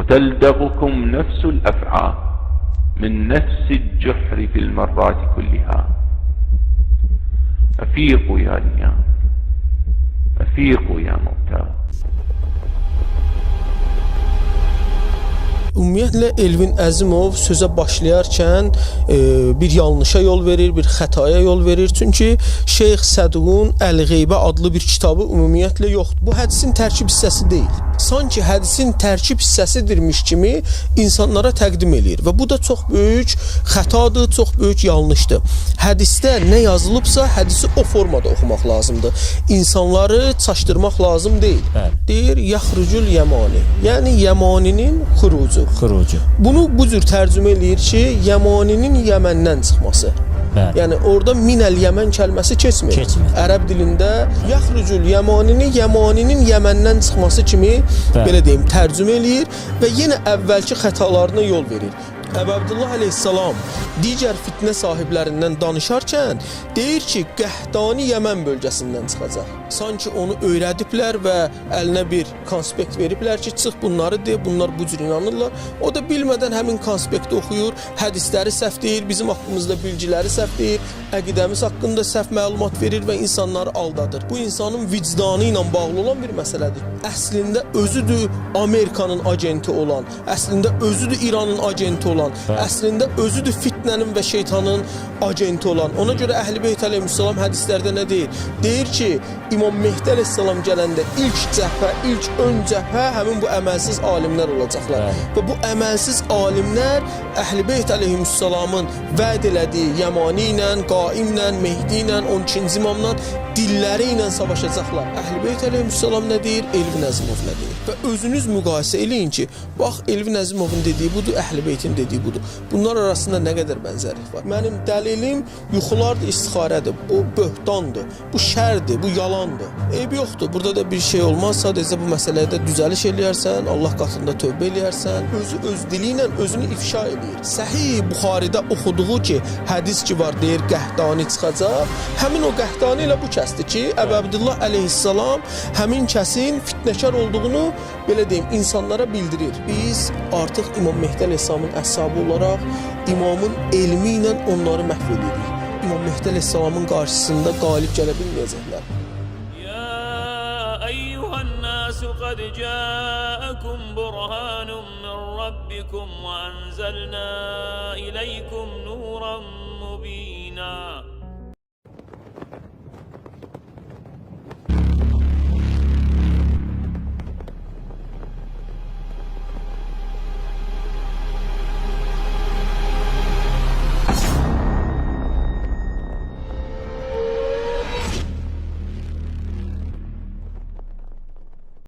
وتلدغكم نفس الأفعى من نفس الجحر في المرات كلها. أفيقوا يا نيام، أفيقوا يا موتى. Ümumiyyətlə Elvin Əzimov sözə başlayarkən bir yanlışa yol verir, bir xətaya yol verir. Çünki Şeyx Səduqun Əl-Qeybə adlı bir kitabı ümumiyyətlə yoxdur. Bu hədisin tərkib hissəsi deyil. Sanki hədisin tərkib hissəsidirmiş kimi insanlara təqdim eləyir və bu da çox böyük xətadır, çox böyük yanlışdır. Hədisdə nə yazılıbsa, hədisi o formada oxumaq lazımdır. İnsanları çaşdırmaq lazım deyil. Deyir, yaxrucul yəmani. Yəni yəmaninin xurucu. Bunu bu cür tərcümə eləyir ki, yəmaninin Yəməndən çıxması. Yəni orada minəl Yəmən kəlməsi keçmir. Ərəb dilində yaxrucul yəmanini Yəmaninin Yəməndən çıxması kimi belə deyim tərcümə eləyir və yenə əvvəlki xətalarına yol verir. Əbu Abdullah əleyhissalam digər fitnə sahiblərindən danışarkən deyir ki, Qəhdani Yəmən bölgəsindən çıxacaq. Sanki onu öyrədiblər və əlinə bir konspekt veriblər ki, çıx bunları de, bunlar bu cür inanırlar. O da bilmədən həmin konspekti oxuyur, hədisləri səhv deyir, bizim haqqımızda bilgiləri səhv deyir, əqidəmiz haqqında səhv məlumat verir və insanları aldadır. Bu insanın vicdanı ilə bağlı olan bir məsələdir. Əslində özüdür Amerikanın agenti olan, əslində özüdür İranın agenti olan, əslində özüdür fitnənin və şeytanın agenti olan. Ona görə Əhl-i-Beyt əleyhissalam hədislərdə nə deyir? Deyir ki, İmam Mehdi əleyhissalam gələndə ilk cəbhə, ilk ön cəbhə həmin bu əməlsiz alimlər olacaqlar. Və bu əməlsiz alimlər Əhl-i-Beyt əleyhissalamın vəd elədiyi Yəmani ilə, Qaimlə, Mehdi ilə, 12-ci imamla dilləri ilə savaşacaqlar. Əhl-i-Beyt əleyhissalam nə deyir? Elvin Əzimov nə deyir? Və özünüz müqayisə eləyin ki, bax Elvin Əzimovun dediyi budur, Əhl-i-Beytin dediyi budur. Bunlar arasında nə qədər bənzərlik var? Mənim dəlilim yuxulardır, istixarədir. Bu böhtandır, bu şərdir, bu yalandır. Eybi yoxdur, burada da bir şey olmaz. Sadəcə bu məsələdə düzəliş eləyərsən, Allah qatında tövbə eləyərsən, özü öz dili ilə özünü ifşa eləyir. Səhih Buxaridə oxuduğu ki, hədis ki var, deyir Qəhdani çıxacaq. Həmin o Qəhdani ilə bu kəsdir ki, Əbu Abdullah əleyhissalam həmin kəsin fitnəkar olduğunu belə deyim, insanlara bildirir. Biz artıq İmam Mehdi əleyhissalamın əshabı olaraq imamın elmi ilə onları məhv edirik. İmam Mehdi əleyhissalamın qarşısında qalib gələ bilməyəcəklər. Ya eyyuhan-nas qad ca'akum burhanun min rabbikum və anzalna ileykum nuran mubina.